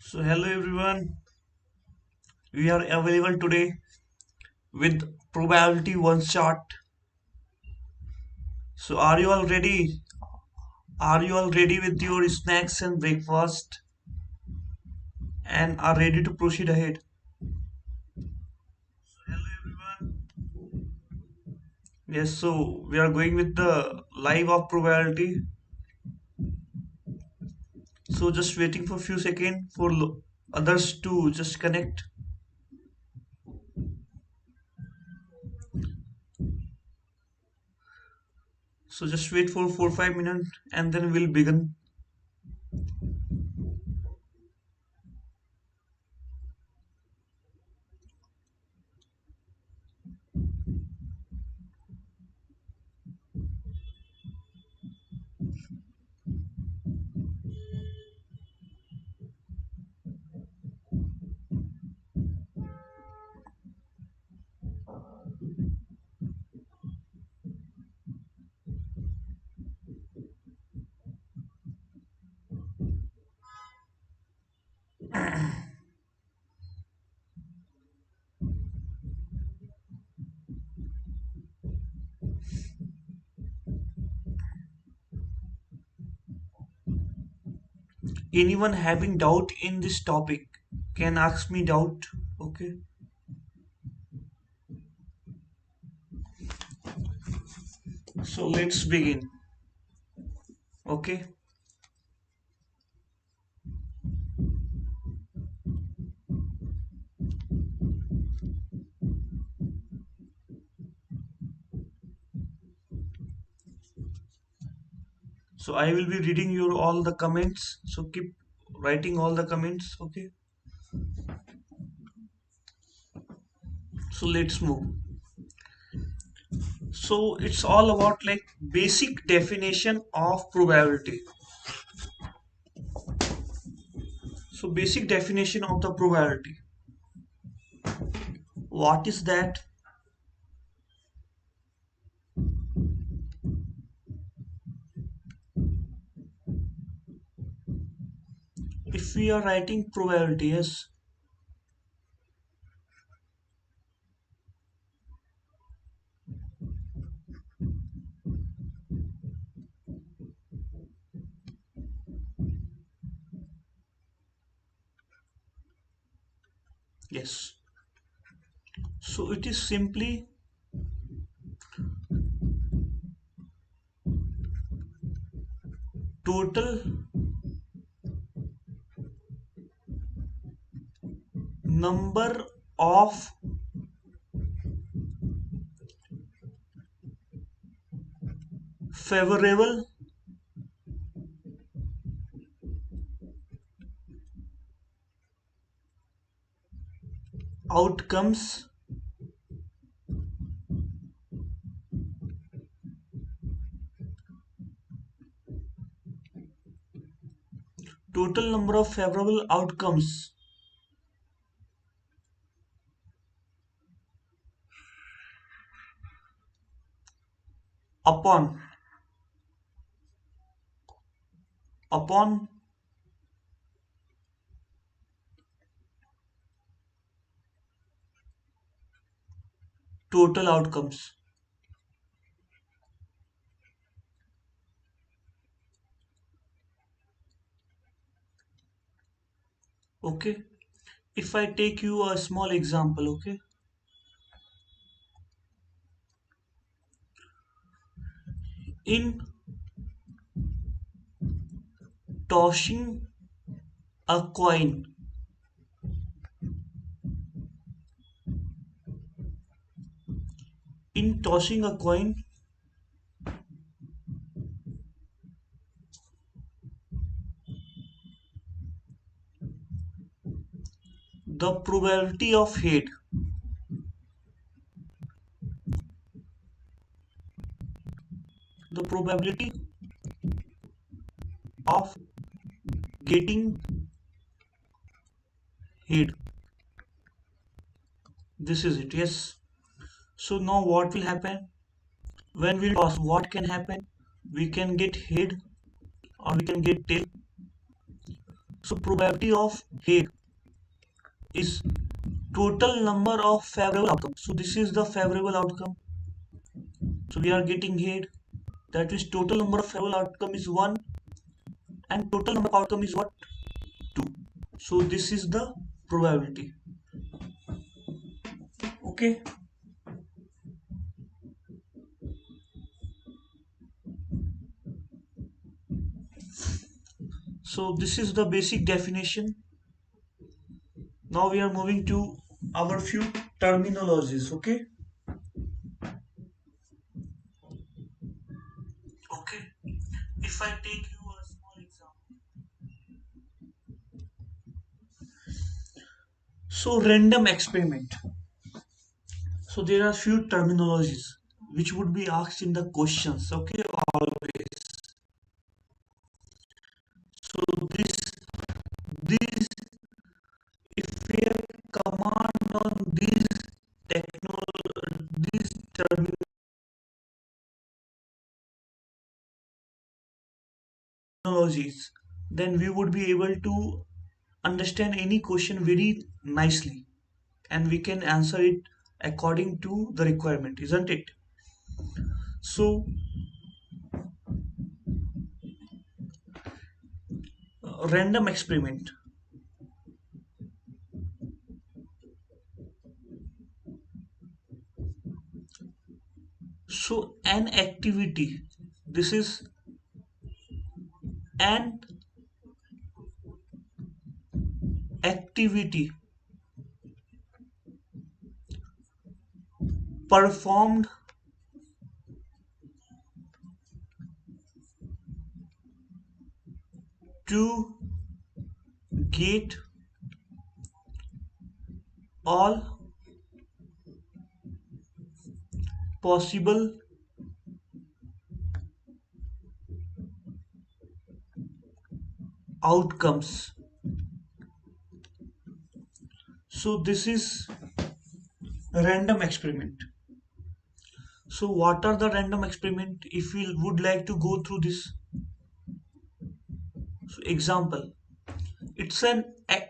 So hello everyone, we are available today with probability one chart. So are you all ready? Are you all ready with your snacks and breakfast and are ready to proceed ahead? Hello everyone. Yes, so we are going with the live of probability. So just waiting for few seconds for others to just connect. So just wait for 4-5 minutes and then we'll begin. Anyone having doubt in this topic can ask me doubt. Okay. So let's begin. Okay. So I will be reading your all the comments. So keep writing all the comments. Okay. So let's move. So it's all about like basic definition of probability. So basic definition of the probability. What is that? If we are writing probability, yes. Yes. So it is simply total number of favorable outcomes total number of favorable outcomes upon upon total outcomes. Okay. If I take you a small example, okay. In tossing a coin, in tossing a coin, the probability of head, the probability of getting head. This is it, yes. So now what will happen? When we toss, what can happen? We can get head or we can get tail. So probability of head is total number of favorable outcomes. So this is the favorable outcome. So we are getting head. That is total number of favorable outcome is 1 and total number of outcome is what? 2. So this is the probability. Okay. So this is the basic definition. Now we are moving to our few terminologies. Okay. Okay. If I take you a small example. So random experiment. So there are few terminologies which would be asked in the questions. Okay, always. So this if we have command on these terminologies, then we would be able to understand any question very nicely and we can answer it according to the requirement, isn't it? So random experiment. So an activity, this is an activity performed to get all possible outcomes. So this is random experiment. So what are the random experiment? If we would like to go through this, so example, it's an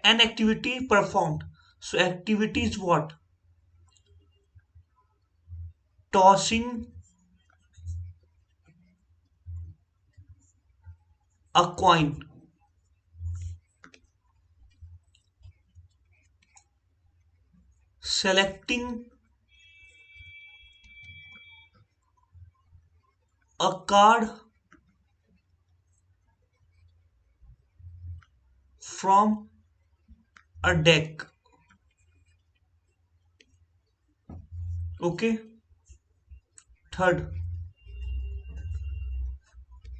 activity performed. So activity is what? Tossing a coin, selecting a card from a deck. Okay. Third,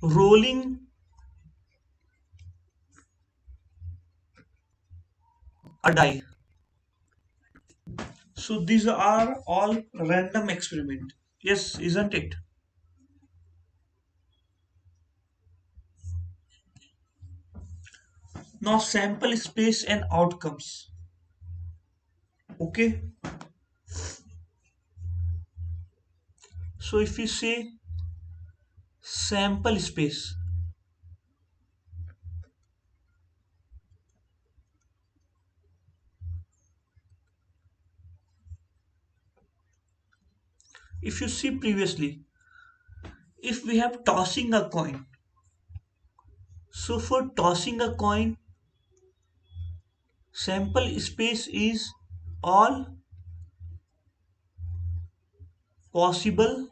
rolling a die. So these are all random experiment. Yes, isn't it? Now sample space and outcomes. Okay. So if we say sample space, if you see previously, if we have tossing a coin, so for tossing a coin, sample space is all possible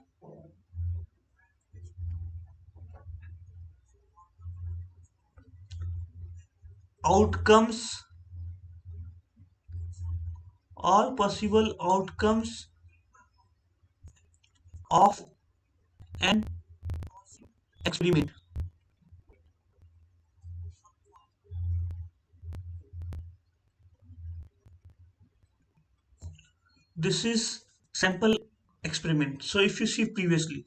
outcomes, all possible outcomes of an experiment. This is sample experiment. So if you see previously,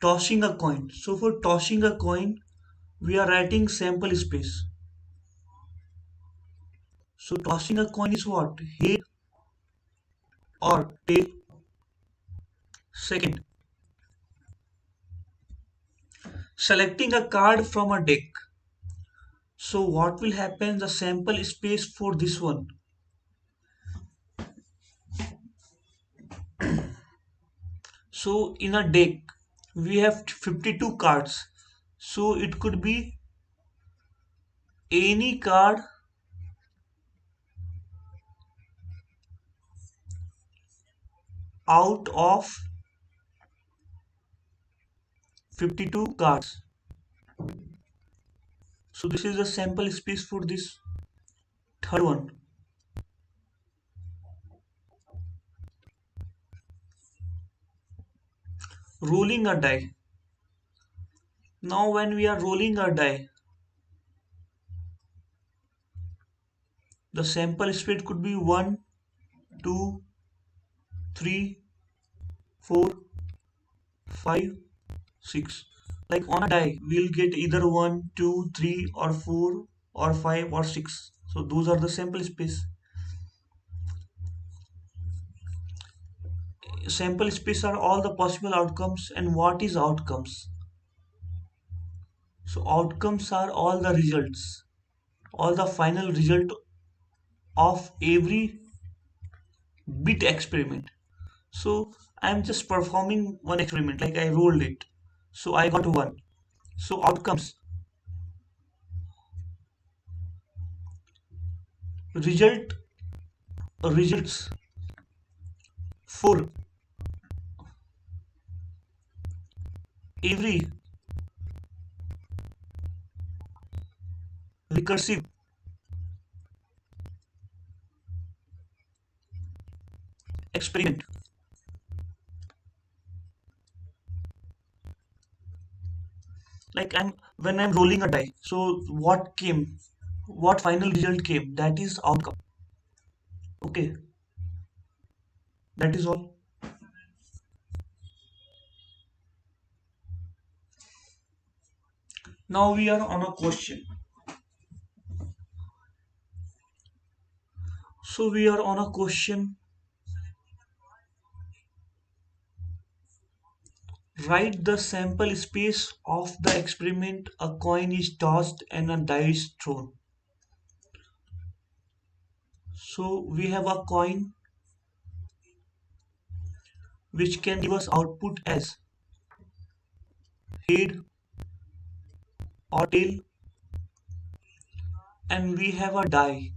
tossing a coin. So for tossing a coin, we are writing sample space. So tossing a coin is what? Head or tail. Second, selecting a card from a deck. So what will happen? The sample space for this one. So in a deck, we have 52 cards. So it could be any card out of 52 cards. So this is the sample space for this third one. Rolling a die. Now when we are rolling a die, the sample space could be 1, 2, 3, 4, 5, 6. Like on a die, we'll get either 1, 2, 3, or 4, or 5, or 6. So those are the sample space. Sample space are all the possible outcomes. And what is outcomes? So outcomes are all the results, all the final result of every bit experiment. So I'm just performing one experiment, like I rolled it. So I got 1. So outcomes, result, results for every recursive experiment. Like when I'm rolling a die, so what came, what final result came, that is outcome. Okay, that is all. Now we are on a question. So we are on a question. Write the sample space of the experiment. A coin is tossed and a die is thrown. So we have a coin which can give us output as head or tail, and we have a die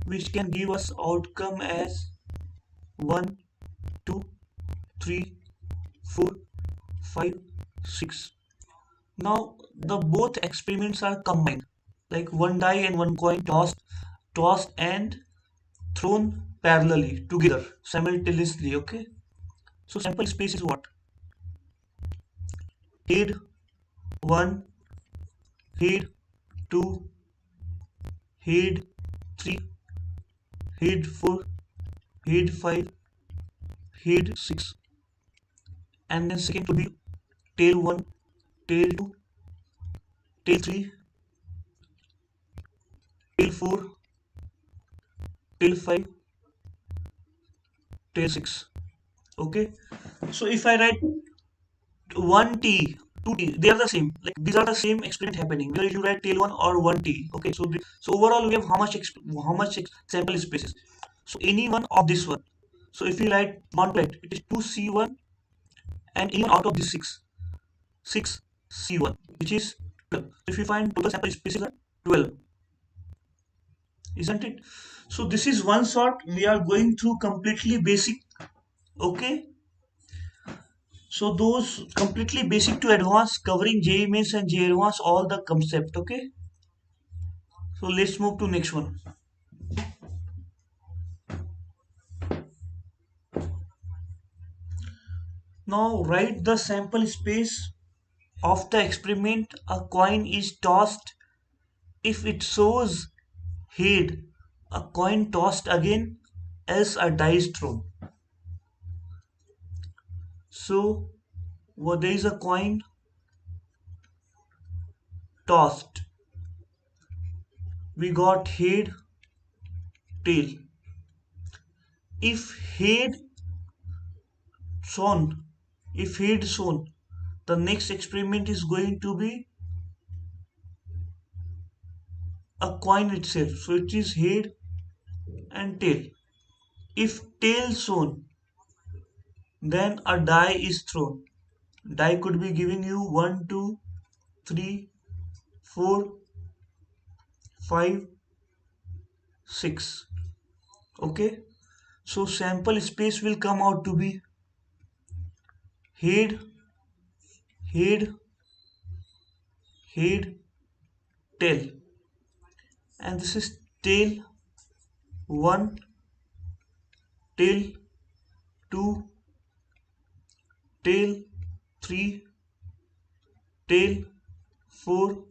which can give us outcome as 1, 2, 3, 4, 5, 6. Now the both experiments are combined, like one die and one coin tossed and thrown parallelly together simultaneously. Okay, so sample space is what? Head 1, head 2, head 3, head 4, head 5, head 6, and then second will be tail 1, tail 2, tail 3, tail 4, tail 5, tail 6. Okay, so if I write 1t, 2t, they are the same, like these are the same experiment happening whether you write tail 1 or 1t. Okay, so so overall we have sample spaces. So any one of this one, so if we write 1 plate, it is 2c1, and any one out of these 6c1, which is 12. So if you find total sample spaces are 12, isn't it? So this is one shot, we are going through completely basic. Okay, so those completely basic to advanced, covering JEE Mains and JEE Advanced, all the concept. Okay, so let's move to next one. Now write the sample space of the experiment. A coin is tossed. If it shows head, a coin tossed again, else a die is thrown. So there is a coin tossed. We got head, tail. If head shown, if head shown, the next experiment is going to be a coin itself. So it is head and tail. If tail shown, then a die is thrown. Die could be giving you 1, 2, 3, 4, 5, 6. Okay. So sample space will come out to be head, head, head, tail. And this is tail 1, tail 2, tail 3, tail 4,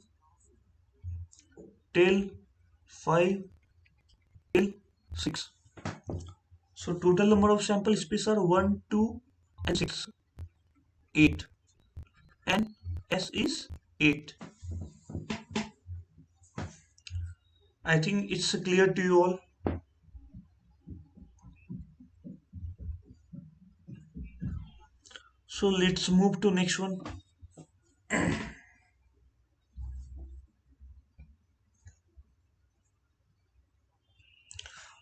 tail 5, tail 6. So total number of sample space are 1, 2 and 6. 8. And S is 8. I think it's clear to you all. So let's move to next one.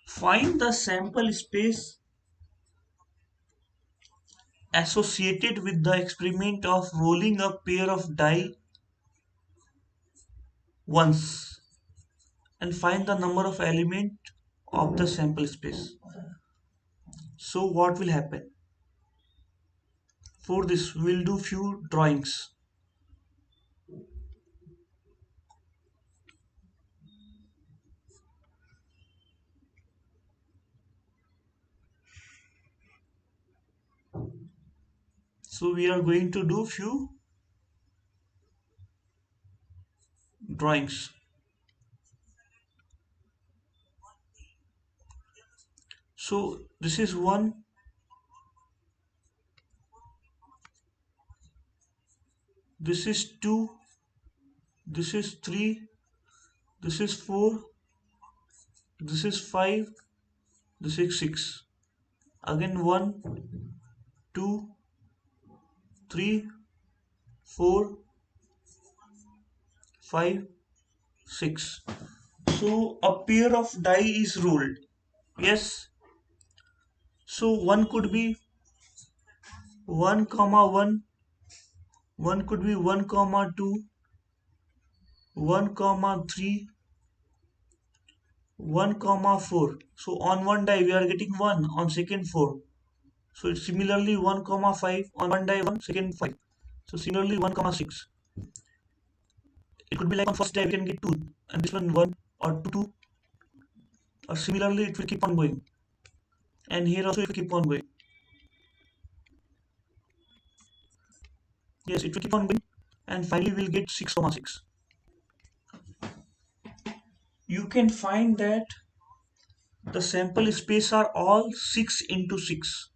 Find the sample space associated with the experiment of rolling a pair of die once and find the number of element of the sample space. So what will happen? For this we'll do few drawings. So we are going to do few drawings. So this is 1, this is 2, this is 3, this is 4, this is 5, this is 6. Again 1, 2, 3, 4, 5, 6. So a pair of die is rolled. Yes. So one could be 1 comma 1, one could be 1 comma 2, 1 comma 3, 1 comma 4. So on one die we are getting 1, on second 4. So it's similarly 1 comma 5, on one die 1, second 5. So similarly 1 comma 6. It could be like on first die we can get 2 and this one 1 or 2 2, or similarly it will keep on going. And here also it will keep on going. Yes, it will keep on going and finally we'll get 6 comma 6. You can find that the sample space are all 6 into 6.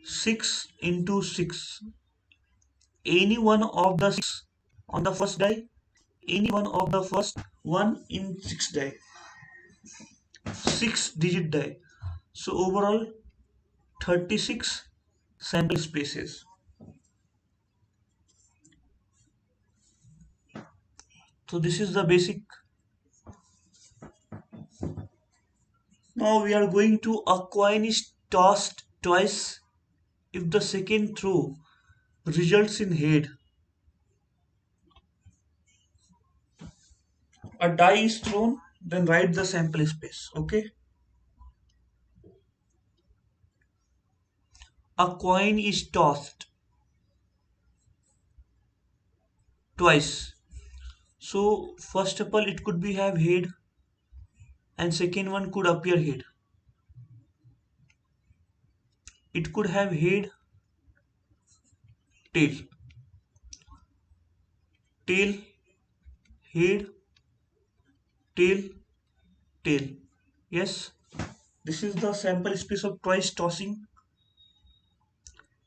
6 into 6. Any one of the 6 on the first die, any one of the first one in 6 die. 6 digit die. So overall 36 sample spaces. So this is the basic. Now we are going to a coin is tossed twice. If the second throw results in head, a die is thrown, then write the sample space. Okay. A coin is tossed twice. So first of all it could be have head and second one could appear head. It could have head, tail, tail, head, tail, tail. Yes, this is the sample space of twice tossing.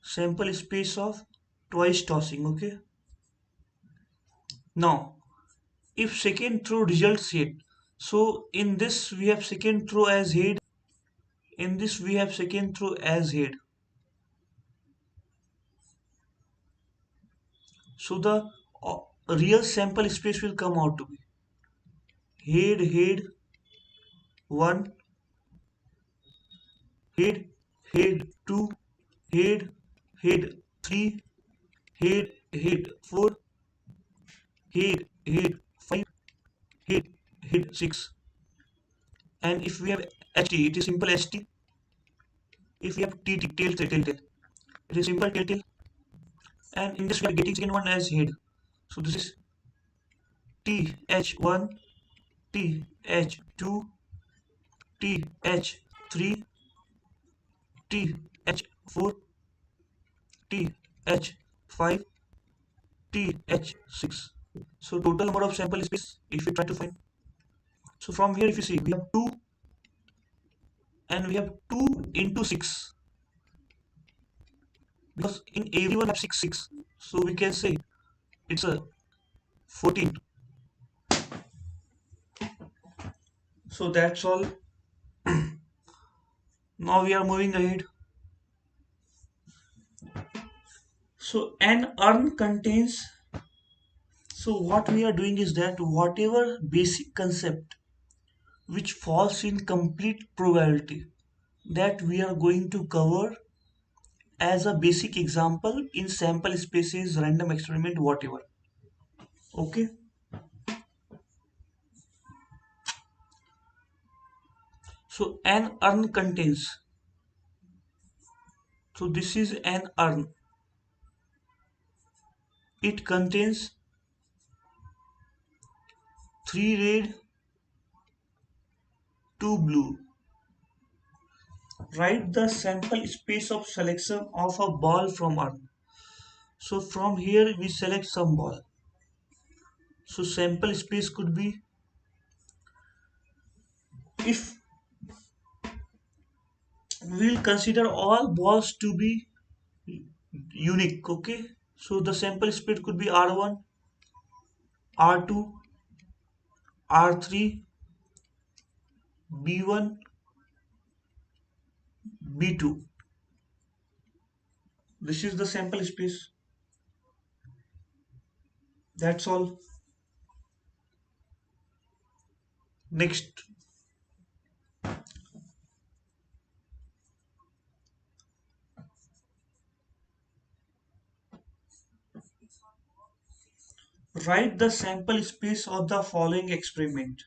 Sample space of twice tossing. Okay. Now, if second throw results head, so in this we have second throw as head. In this we have second throw as head. So the real sample space will come out to be. head 1, head 2, head 3, head 4, head 5, head 6. And if we have HT, it is simple HT. If we have TT, tail, it is simple tail. And in this we are getting second one as head. So this is TH1, TH2, TH3, TH4, TH5, TH6. So total number of sample space if we try to find. So from here if you see we have 2 and we have 2 into 6 because in everyone have 6 6. So we can say it's a 14. So that's all. Now we are moving ahead. So an urn contains, so what we are doing is that whatever basic concept which falls in complete probability that we are going to cover as a basic example in sample spaces, random experiment, whatever. Okay. So an urn contains, so this is an urn. It contains 3 red, 2 blue. Write the sample space of selection of a ball from urn. So from here we select some ball. So sample space could be, if we'll consider all balls to be unique, okay? So the sample space could be R1, R2, R3, B1, B2. This is the sample space. That's all. Next, write the sample space of the following experiment.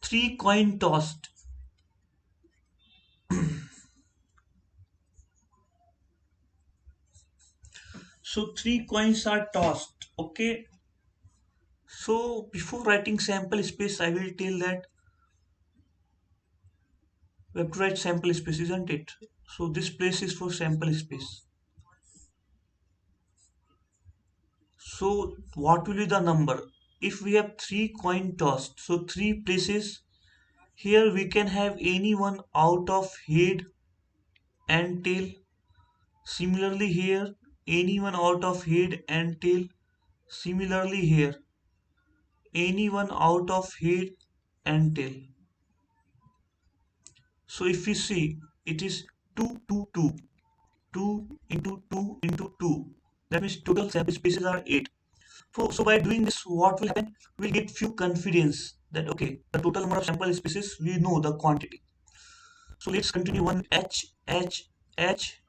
3 coin tossed. So 3 coins are tossed. Okay. So before writing sample space, I will tell that we have to write sample space, isn't it? So this place is for sample space. So what will be the number? If we have 3 coin tossed, so 3 places, here we can have any one out of head and tail. Similarly here, any one out of head and tail. Similarly here, any one out of head and tail. So if we see, it is 2, 2, 2. 2 into 2 into 2. That means total sample spaces are 8. So by doing this, what will happen? We'll get few confidence that okay, the total number of sample species, we know the quantity. So let's continue one H, H, H,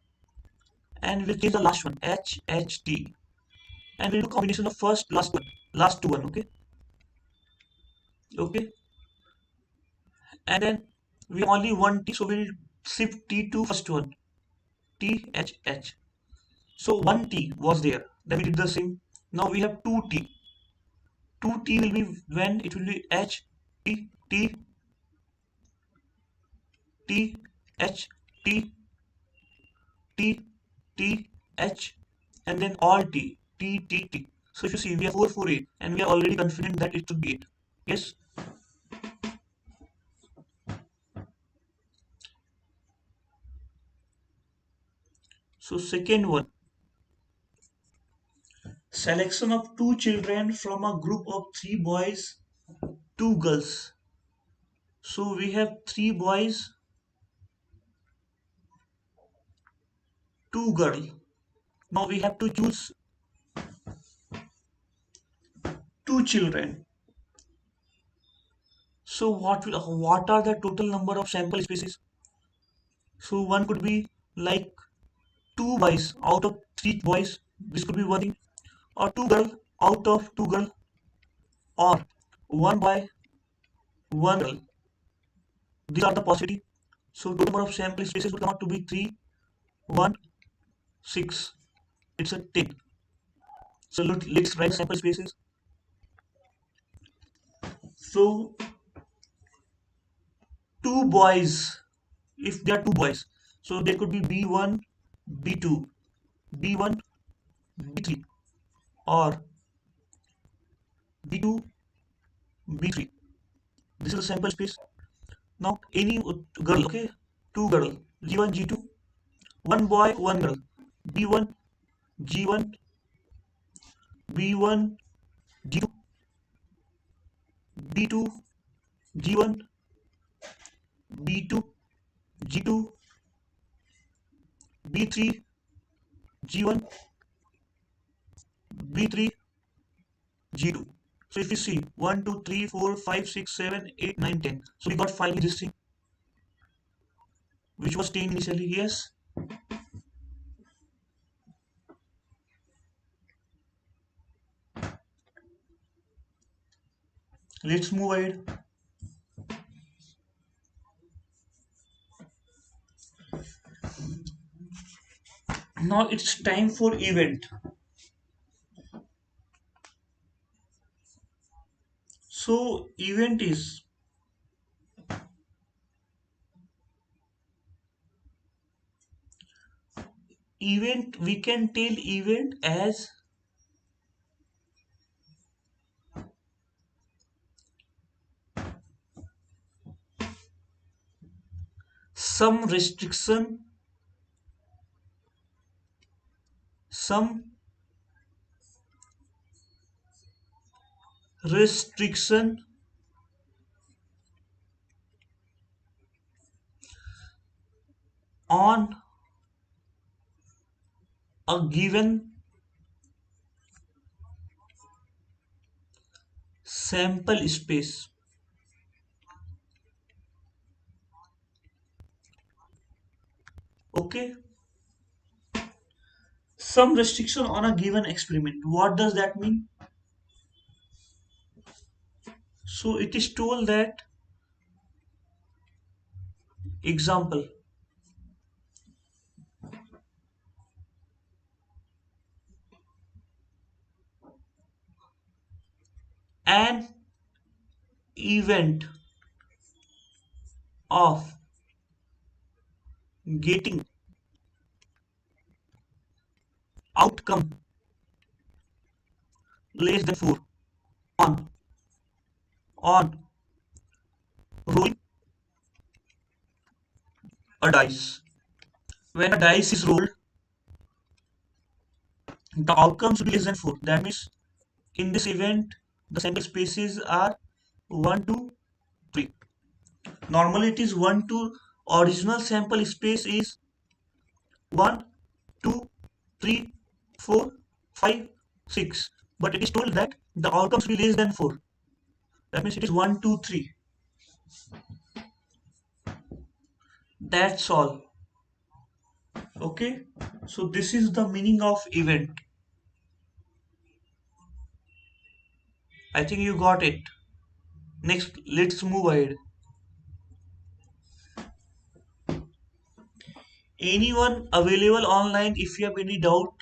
and we'll change the last one H, H, T. And we'll do combination of first, last two one, okay? Okay. And then we have only one T, so we'll shift T to first one. T, H, H. So one T was there. Then we did the same. Now we have two T. 2T will be when it will be H, T, T, T, H, T, T, T, H, and then all T, T, T, T. So if you see, we have 4, 4, 8, and we are already confident that it should be 8. Yes. So second one, selection of 2 children from a group of 3 boys, 2 girls. So we have 3 boys, 2 girls. Now we have to choose two children. So what are the total number of sample spaces? So one could be like two boys out of three boys. This could be one thing, or two girl out of two girl, or one boy, one girl. These are the possibility. So total number of sample spaces would come out to be three, one, six. It's a 10. So let's write sample spaces. So two boys, if there are two boys, so there could be B1, B2, B1, B3, or B2, B3. This is a sample space. Now any girl, okay, two girl, G1, G2, one boy, one girl, B1, G1, B1, G2, B2, G1, B2, G2, B3, G1, B3, G2. So if you see 1, 2, 3, 4, 5, 6, 7, 8, 9, 10. So we got finally this thing, which was 10 initially. Yes. Let's move ahead. Now it's time for event. So event we can tell event as some restriction, some restriction on a given sample space. Okay, some restriction on a given experiment. What does that mean? So it is told that, example, an event of getting outcome less than 4 on on rolling a dice. When a dice is rolled, the outcomes will be less than 4. That means in this event, the sample spaces are 1, 2, 3. Normally it is 1, 2. Original sample space is 1, 2, 3, 4, 5, 6. But it is told that the outcomes will be less than 4. That means it is 1, 2, 3. That's all. Okay. So this is the meaning of event. I think you got it. Next, let's move ahead. Anyone available online, if you have any doubt,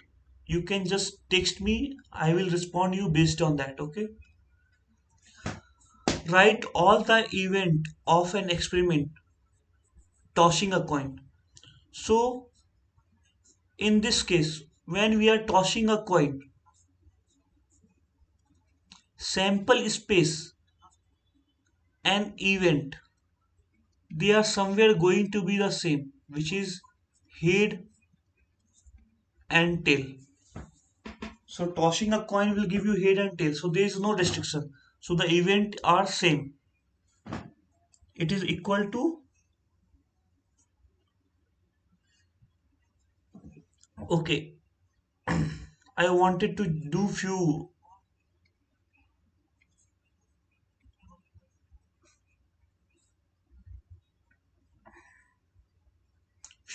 you can just text me. I will respond you based on that. Okay. Write all the event of an experiment tossing a coin. So in this case, when we are tossing a coin, sample space and event, they are somewhere going to be the same, which is head and tail. So tossing a coin will give you head and tail. So there is no restriction. So the event are same. It is equal to, okay, I wanted to do few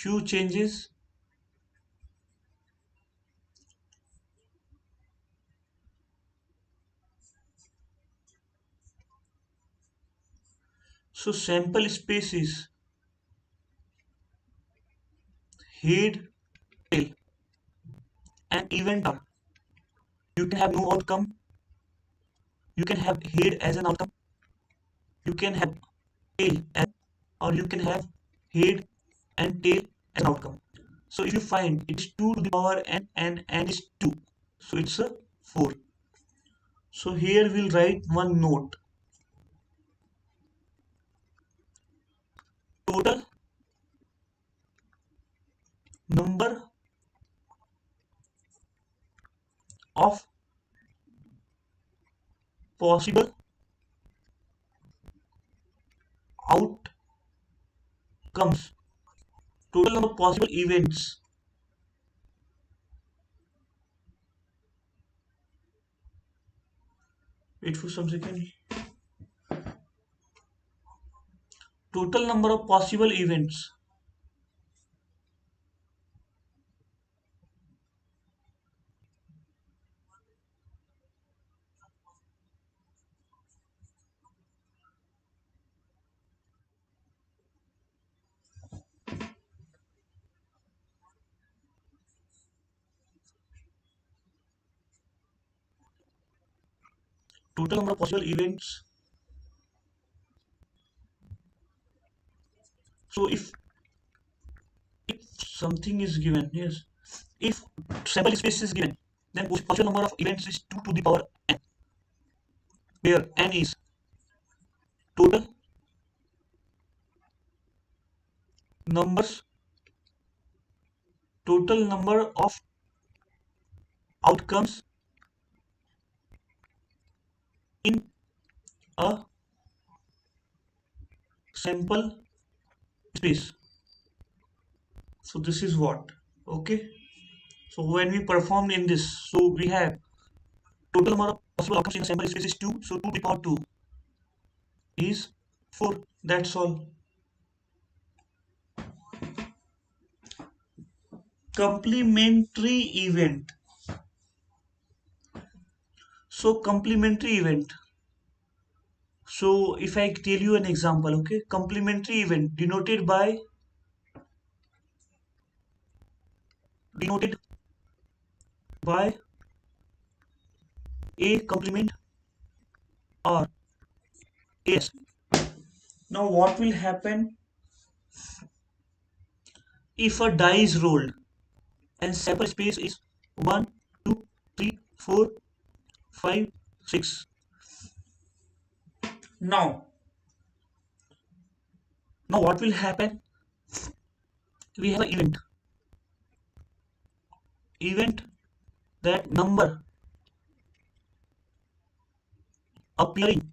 few changes. So sample space is head, tail, and event are. You can have no outcome. You can have head as an outcome. You can have tail as, or you can have head and tail as an outcome. So if you find it is 2 to the power n and is 2, so it's a 4. So here we'll write one note. Total number of possible outcomes. Total number of possible events. Wait for some second. Total number of possible events. Total number of possible events. So if something is given, yes, if sample space is given, then possible number of events is 2 to the power n, where n is total numbers, total number of outcomes in a sample space. So this is what, okay. So when we performed in this, so we have total number of possible outcomes in a sample space is 2, so 2 to the power 2 is 4. That's all. Complementary event. So complementary event. So if I tell you an example, okay, complementary event denoted by a complement or as. Now what will happen if a die is rolled and sample space is 1, 2, 3, 4, 5, 6. Now, now what will happen? We have an event that number appearing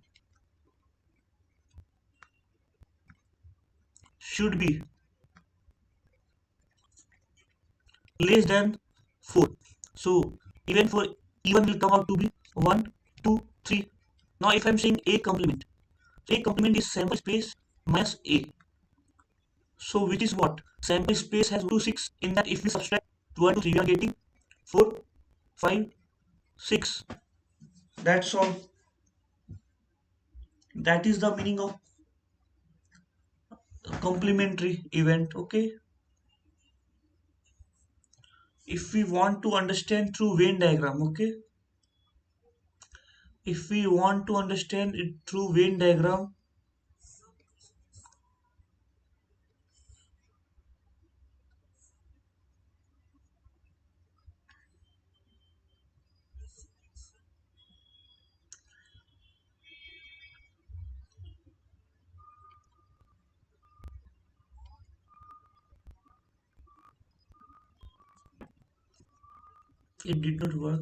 should be less than 4. So even for even will come out to be 1, 2, 3. Now if I'm saying A complement is sample space minus A. So which is what? Sample space has 2, 6. In that if we subtract 1 to 3, we are getting 4, 5, 6. That's all. That is the meaning of complementary event, okay. If we want to understand through Venn diagram, okay, if we want to understand it through Venn diagram, it did not work.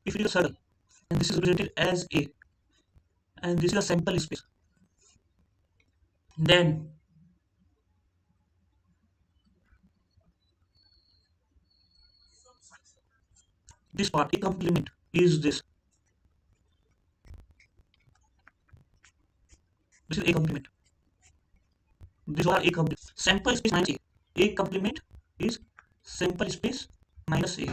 If it is a circle and this is represented as A and this is a sample space, then This part, A complement is this. This is A complement. This are A complement. Sample space minus A. A complement is sample space minus A.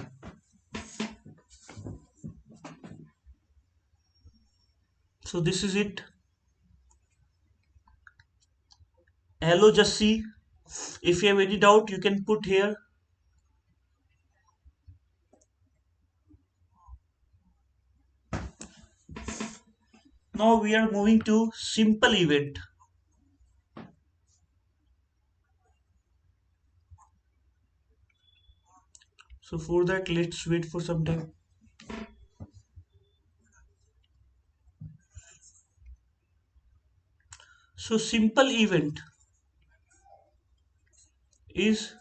So this is it. Hello, just see. If you have any doubt, you can put here. Now we are moving to simple event. So for that, let's wait for some time. So simple event is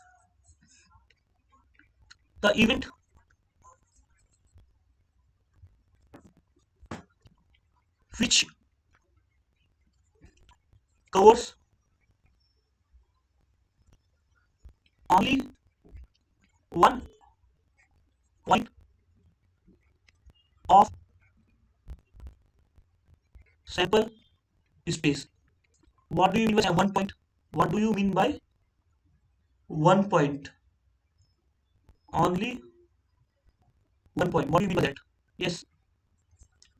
the event which covers only one point of sample space. What do you mean by 1 point? What do you mean by 1 point? Only 1 point. What do you mean by that? Yes.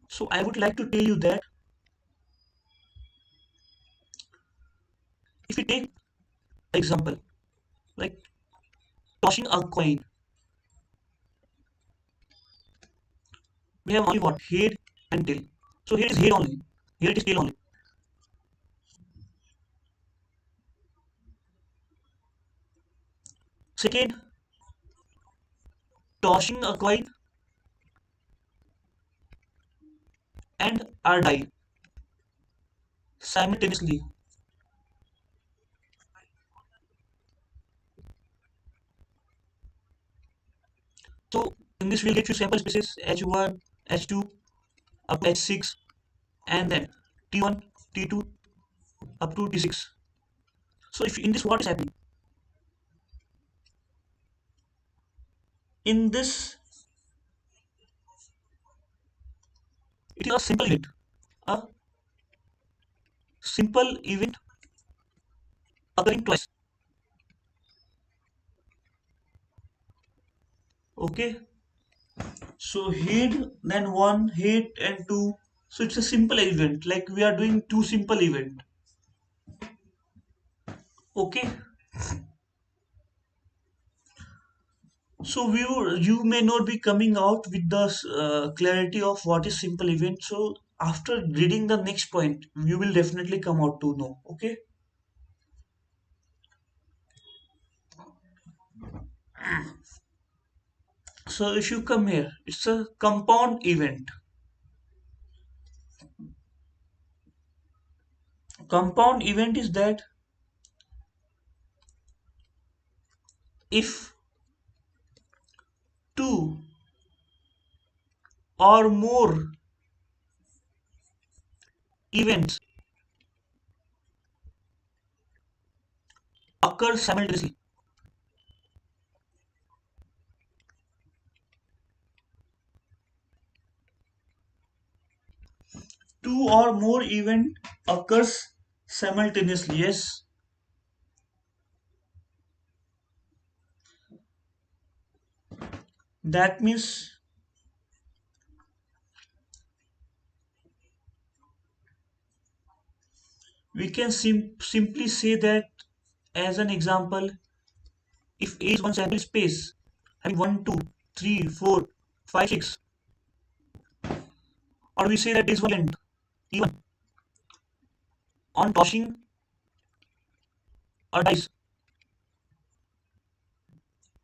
So I would like to tell you that if we take example like tossing a coin, we have only what? Head and tail. So here it is head only. Here it is tail only. Second, tossing a coin and a die simultaneously. So in this we'll get few sample spaces H1, H2 up to H6 and then T1, T2 up to T6. So if in this what is happening? In this it is a simple event. A simple event occurring twice. Okay. So head then one, head and two. So it's a simple event. Like we are doing two simple event. Okay. So you may not be coming out with the clarity of what is simple event. So after reading the next point, you will definitely come out to know. Okay. So if you come here, it's a compound event. Compound event is that if two or more events occur simultaneously, two or more event occurs simultaneously. Yes, that means we can simply say that as an example, if A is one sample space having 1, 2, 3, 4, 5, 6, or we say that there is one event, even on tossing a dice,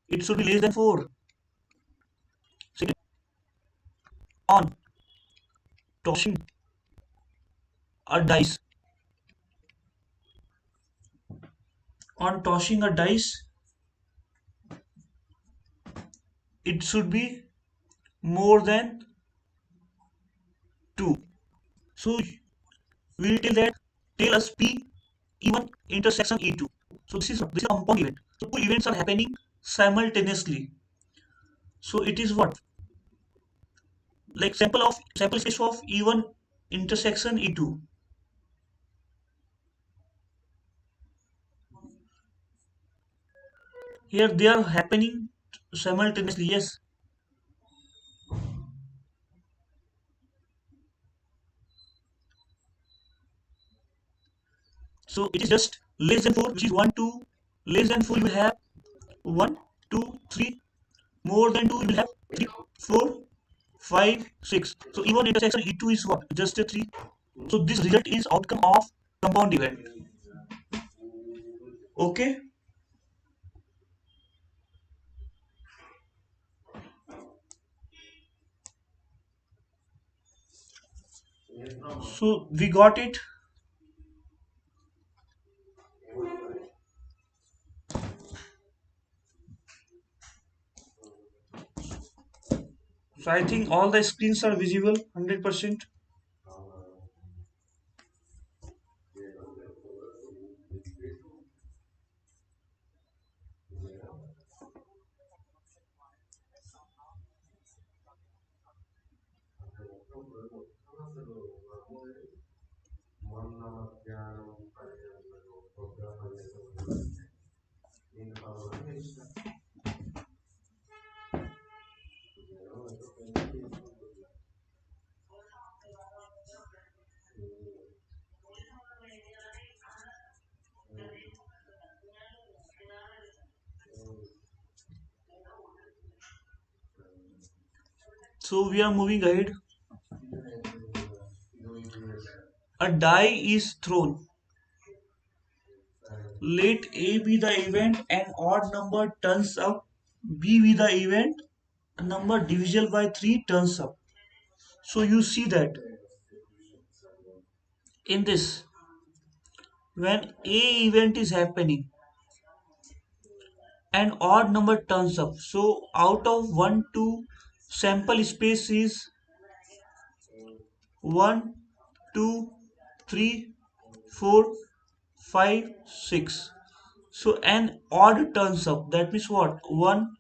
it should be less than 4. Second, on tossing a dice, on tossing a dice, it should be more than 2. So we will tell that tell us P E1 intersection E2. So this is a compound event. So two events are happening simultaneously. So it is what? Like sample space of E1 intersection E2. Here they are happening simultaneously. Yes. So it is just less than 4, which is 1, 2. Less than 4, you will have 1, 2, 3. More than 2, you will have 3, 4, 5, 6. So E1 intersection E2 is what? Just a 3. So this result is outcome of compound event. Okay. So we got it. So I think all the screens are visible 100%. So we are moving ahead. A die is thrown. Let A be the event, an odd number turns up. B be the event, a number divisible by 3 turns up. So you see that in this, when A event is happening, an odd number turns up. So out of 1 to sample space is 1, 2, 3, 4, 5, 6. So an odd turns up. That means what? 1,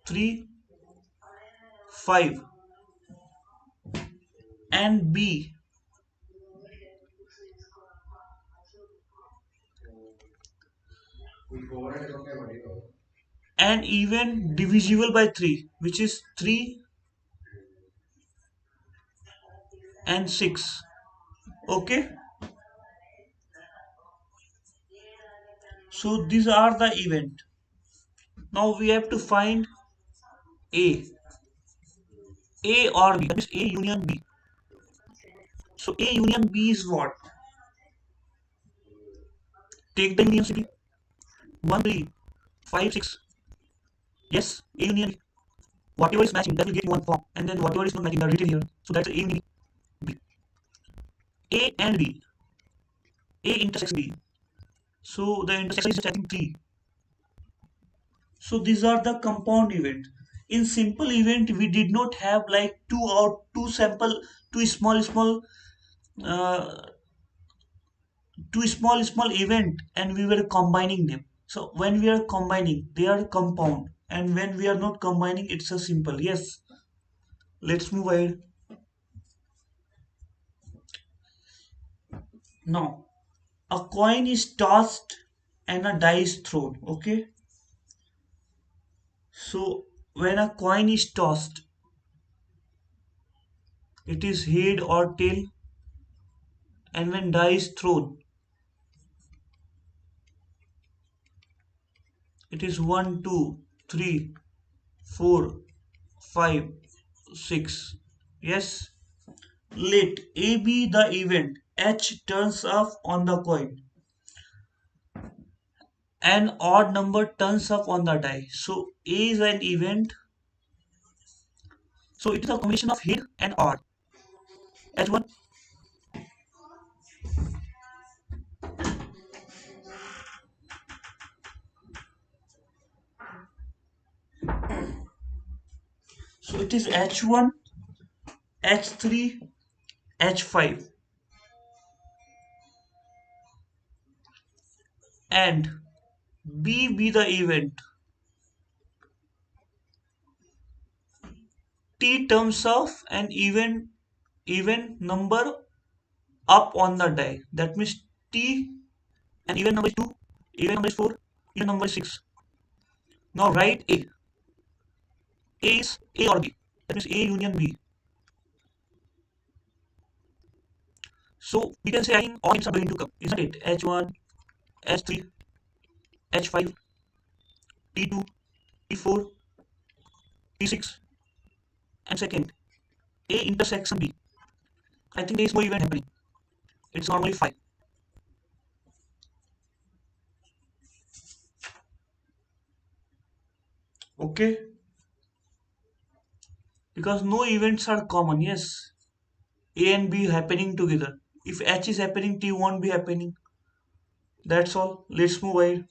3, 5. And B, an even divisible by 3, which is 3 and 6. Okay. So these are the event. Now we have to find A. A or B. That means A union B. So A union B is what? Take the union simply. 1, 3, 5, 6. Yes, A union B. Whatever is matching, that will get one form. And then whatever is not matching, that written here. So that's A union B. A and B. A intersection B. So the intersection is just I think 3. So these are the compound event. In simple event, we did not have like two sample, two uh, small event, and we were combining them. So when we are combining, they are compound, and when we are not combining, it's a simple. Yes, let's move ahead. Now, a coin is tossed and a die is thrown. Okay, so when a coin is tossed, it is head or tail, and when die is thrown, it is 1, 2, 3, 4, 5, 6. Yes. Let A be the event. H turns up on the coin. An odd number turns up on the die. So A is an event. So it is a combination of head and odd. H1. So it is H1, H3, H5. And B be the event. T terms of an even number up on the die. That means T, an even number is 2, even number is 4, even number is 6. Now write A. A is A or B. That means A union B. So we can say I think all names are going to come, isn't it? H1, H3, H5, T2, T4, T6, and second, A intersection B. I think there is no event happening. It's normally 5. Okay? Because no events are common. Yes, A and B happening together. If H is happening, T won't be happening. That's all. Let's move ahead.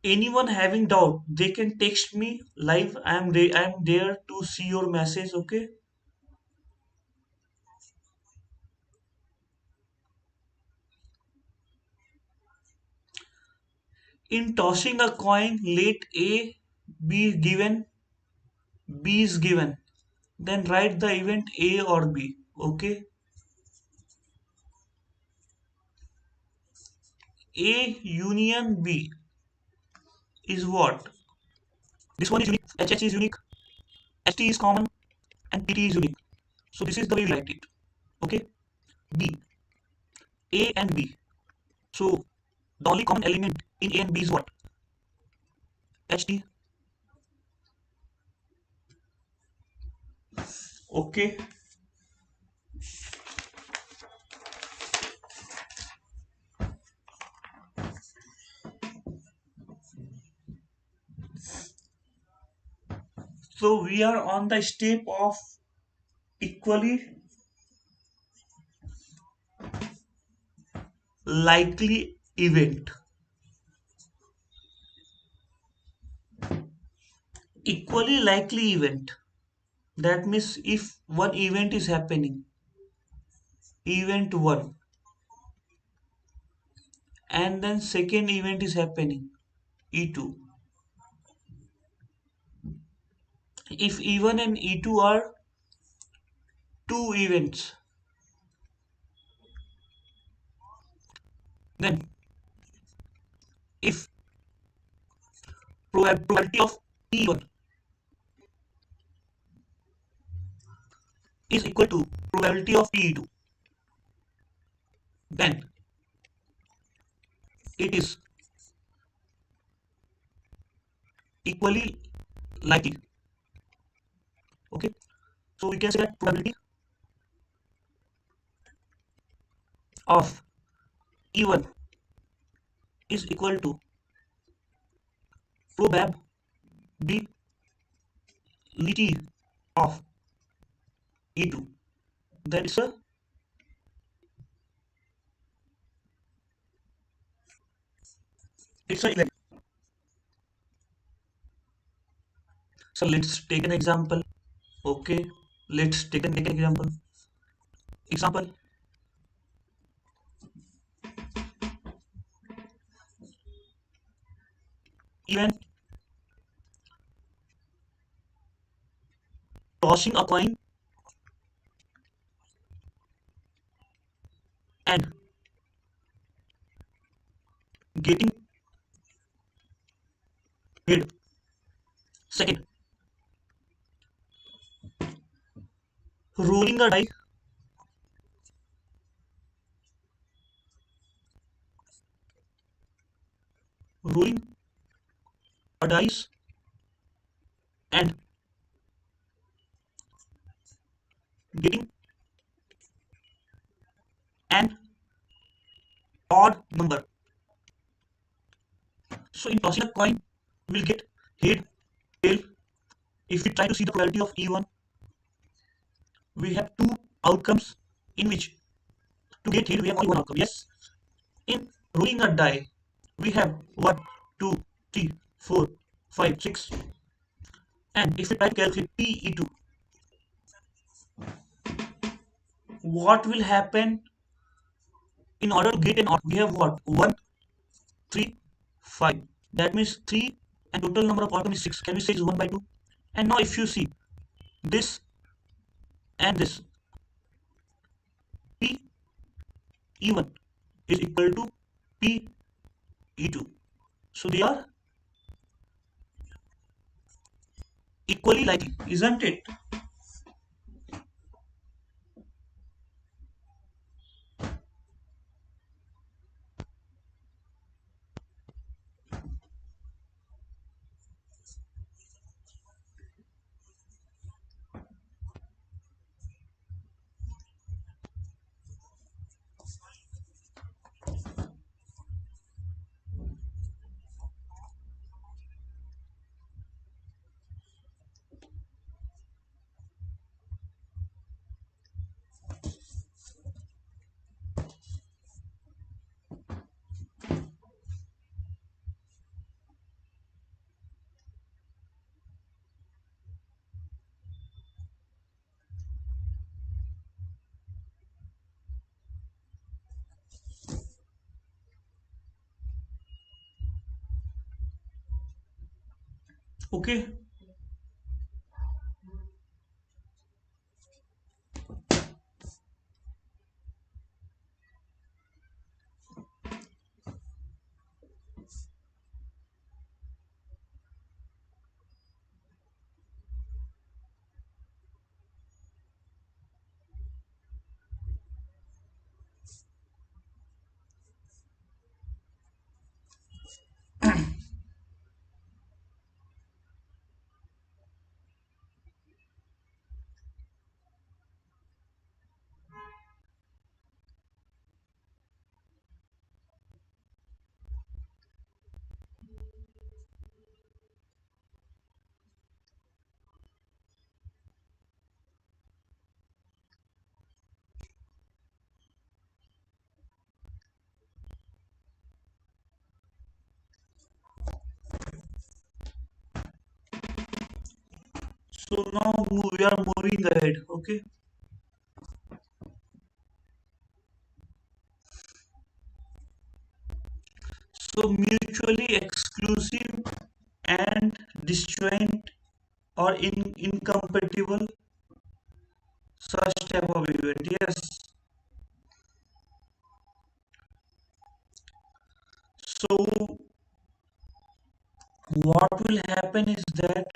Anyone having doubt, they can text me live. I am there to see your message. Okay. In tossing a coin, let A be given, B is given. Then write the event A or B. Okay. A union B is what? This one is unique. HH is unique. ST is common and PT is unique. So this is the way we write it. Okay. B. A and B. So the only common element in A and B is what? HT. Okay. So we are on the step of equally likely event. Equally likely event. That means if one event is happening, event 1, and then second event is happening, E2. If E1 and E2 are two events, then if probability of E1 is equal to probability of E2, then it is equally likely. Okay, so we can say that probability of E1 is equal to probability of E2. That is a it's a event. So let's take an example. Okay, let's take an example. Example: even tossing a coin and getting paid. Second, rolling a die, rolling a dice, and getting an odd number. So in tossing a coin, we will get head, tail. If we try to see the probability of E1, we have two outcomes in which to get head we have only one outcome. Yes. In rolling a die, we have 1, 2, 3, 4, 5, 6. And if we try to calculate PE2, what will happen in order to get an odd? We have what? 1, 3, 5. That means 3 and total number of outcome is 6. Can we say is 1 by 2? And now if you see this and this, P E1 is equal to P E2. So they are equally likely, isn't it? Okay. So now we are moving ahead. Okay. So mutually exclusive and disjoint or incompatible such type of event. Yes. So what will happen is that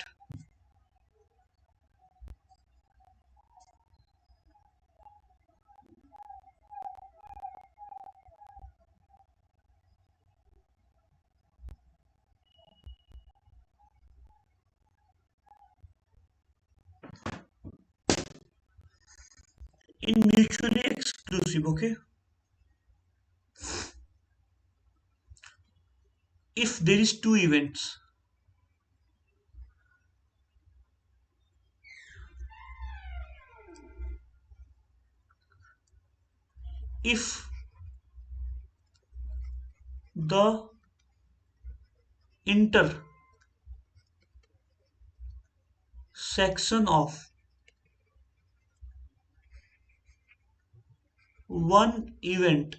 in mutually exclusive, okay, if there is two events, if the intersection of one event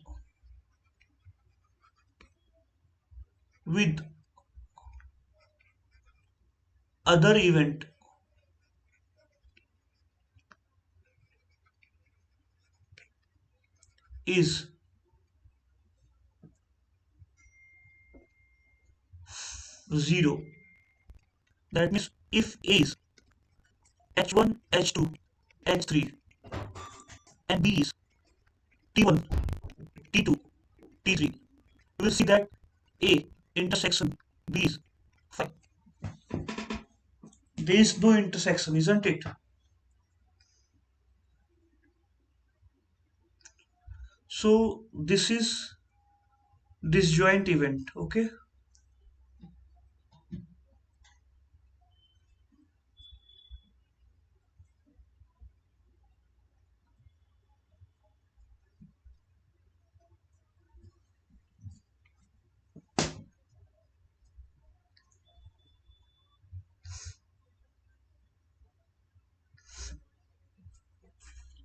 with other event is 0, that means if A is H1 H2 H3 and B is T1 T2 T3, you will see that A intersection B is 5. There is no intersection, isn't it? So this is disjoint event, okay.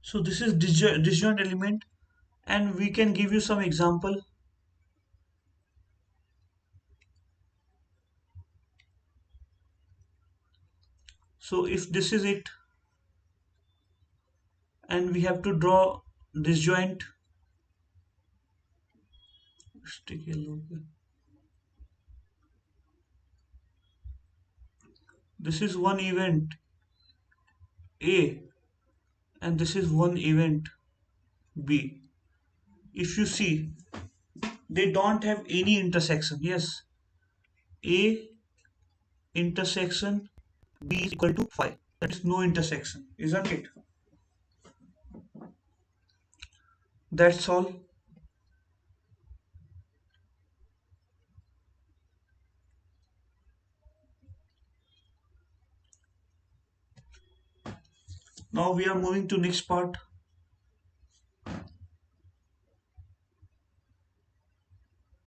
So this is disjoint element, and we can give you some example. So if this is it, and we have to draw disjoint. Let's take a look. This is one event A, and this is one event B. If you see, they don't have any intersection. Yes, A intersection B is equal to 5. That is no intersection, isn't it? That's all. Now we are moving to next part.